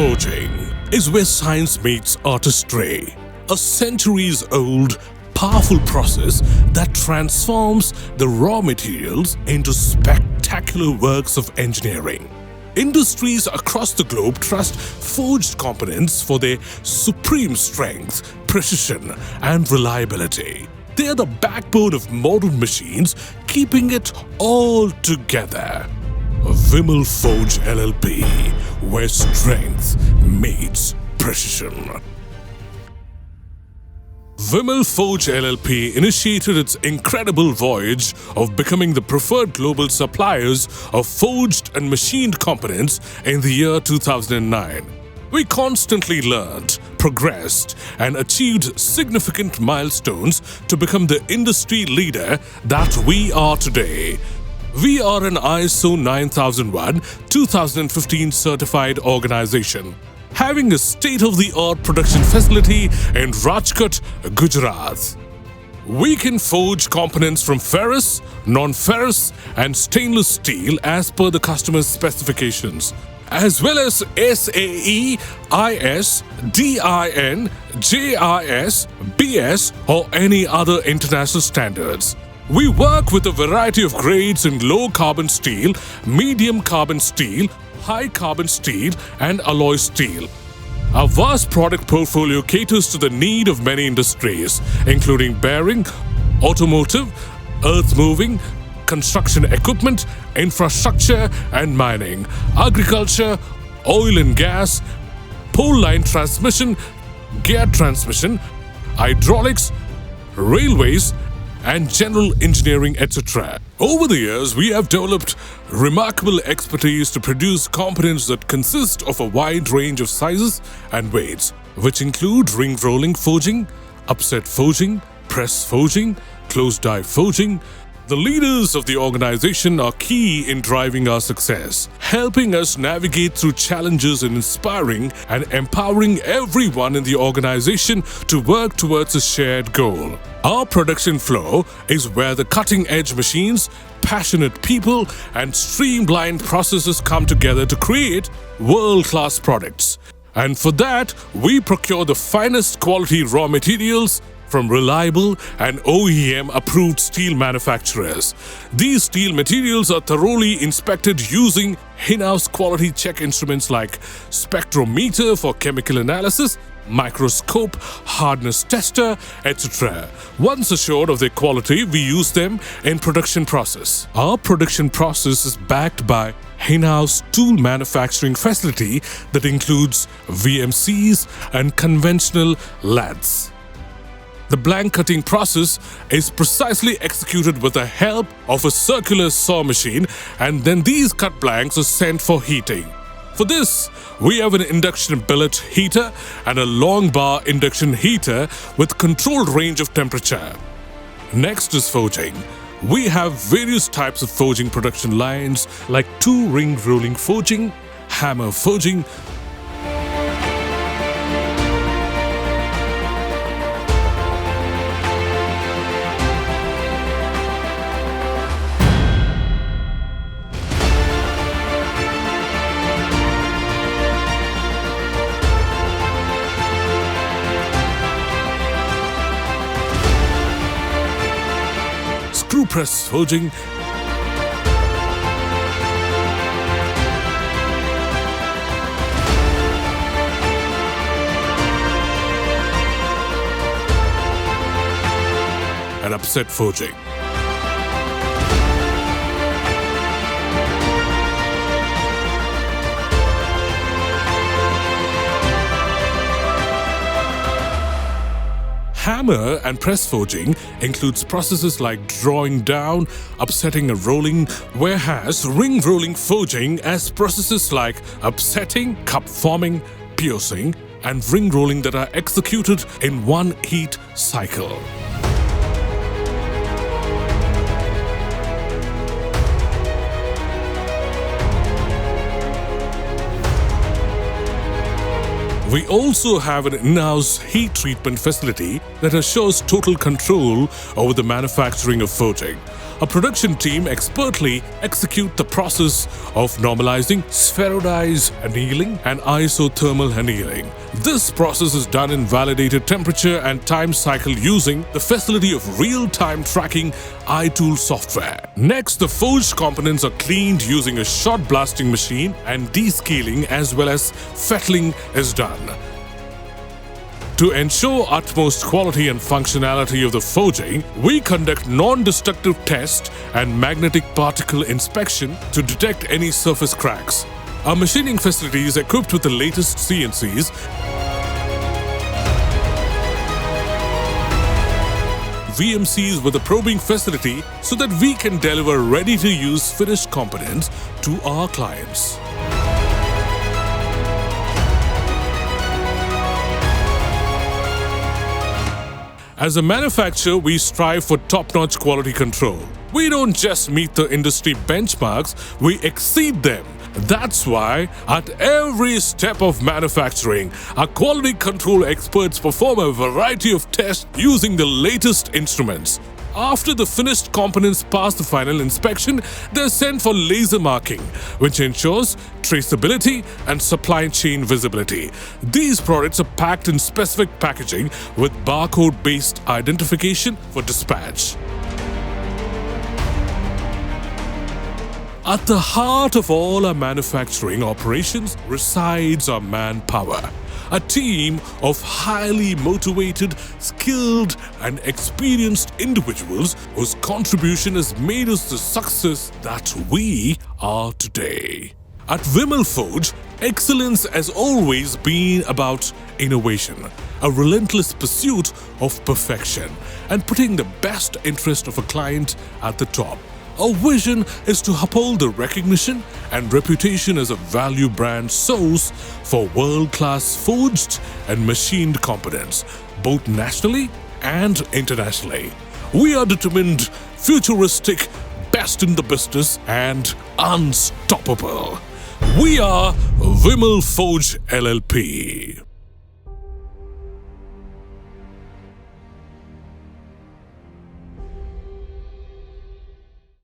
Forging is where science meets artistry, a centuries-old, powerful process that transforms the raw materials into spectacular works of engineering. Industries across the globe trust forged components for their supreme strength, precision, and reliability. They are the backbone of modern machines, keeping it all together. Vimal Forging LLP, where strength meets precision. Vimal Forging LLP initiated its incredible voyage of becoming the preferred global suppliers of forged and machined components in the year 2009. We constantly learned, progressed, and achieved significant milestones to become the industry leader that we are today. We are an ISO 9001-2015 certified organization, having a state-of-the-art production facility in Rajkot, Gujarat. We can forge components from ferrous, non-ferrous, and stainless steel as per the customer's specifications, as well as SAE, IS, DIN, JIS, BS, or any other international standards. We work with a variety of grades in low carbon steel, medium carbon steel, high carbon steel, and alloy steel. Our vast product portfolio caters to the need of many industries, including bearing, automotive, earth-moving, construction equipment, infrastructure and mining, agriculture, oil and gas, pole line transmission, gear transmission, hydraulics, railways, and general engineering, etc. Over the years, we have developed remarkable expertise to produce components that consist of a wide range of sizes and weights, which include ring rolling forging, upset forging, press forging, closed die forging. The leaders of the organization are key in driving our success, helping us navigate through challenges and inspiring and empowering everyone in the organization to work towards a shared goal. Our production flow is where the cutting-edge machines, passionate people, and streamlined processes come together to create world-class products. And for that, we procure the finest quality raw materials from reliable and OEM-approved steel manufacturers. These steel materials are thoroughly inspected using in-house quality check instruments like spectrometer for chemical analysis, microscope, hardness tester, etc. Once assured of their quality, we use them in production process. Our production process is backed by in-house tool manufacturing facility that includes VMCs and conventional lathes. The blank cutting process is precisely executed with the help of a circular saw machine, and then these cut blanks are sent for heating. For this, we have an induction billet heater and a long bar induction heater with controlled range of temperature. Next is forging. We have various types of forging production lines like two-ring rolling forging, hammer forging, screw press forging, and upset forging. Hammer and press forging includes processes like drawing down, upsetting and rolling, whereas ring rolling forging has processes like upsetting, cup forming, piercing, and ring rolling that are executed in one heat cycle. We also have an in-house heat treatment facility that assures total control over the manufacturing of forging. A production team expertly execute the process of normalizing, spheroidize annealing, and isothermal annealing. This process is done in validated temperature and time cycle using the facility of real-time tracking iTool software. Next, the forged components are cleaned using a shot blasting machine, and descaling as well as fettling is done. To ensure utmost quality and functionality of the forging, we conduct non-destructive test and magnetic particle inspection to detect any surface cracks. Our machining facility is equipped with the latest CNCs, VMCs with a probing facility so that we can deliver ready-to-use finished components to our clients. As a manufacturer, we strive for top-notch quality control. We don't just meet the industry benchmarks, we exceed them. That's why, at every step of manufacturing, our quality control experts perform a variety of tests using the latest instruments. After the finished components pass the final inspection, they're sent for laser marking, which ensures traceability and supply chain visibility. These products are packed in specific packaging with barcode-based identification for dispatch. At the heart of all our manufacturing operations resides our manpower. A team of highly motivated, skilled, and experienced individuals whose contribution has made us the success that we are today. At Vimal Forge, excellence has always been about innovation, a relentless pursuit of perfection, and putting the best interest of a client at the top. Our vision is to uphold the recognition and reputation as a value brand source for world-class forged and machined components, both nationally and internationally. We are determined, futuristic, best in the business, and unstoppable. We are Vimal Forge LLP.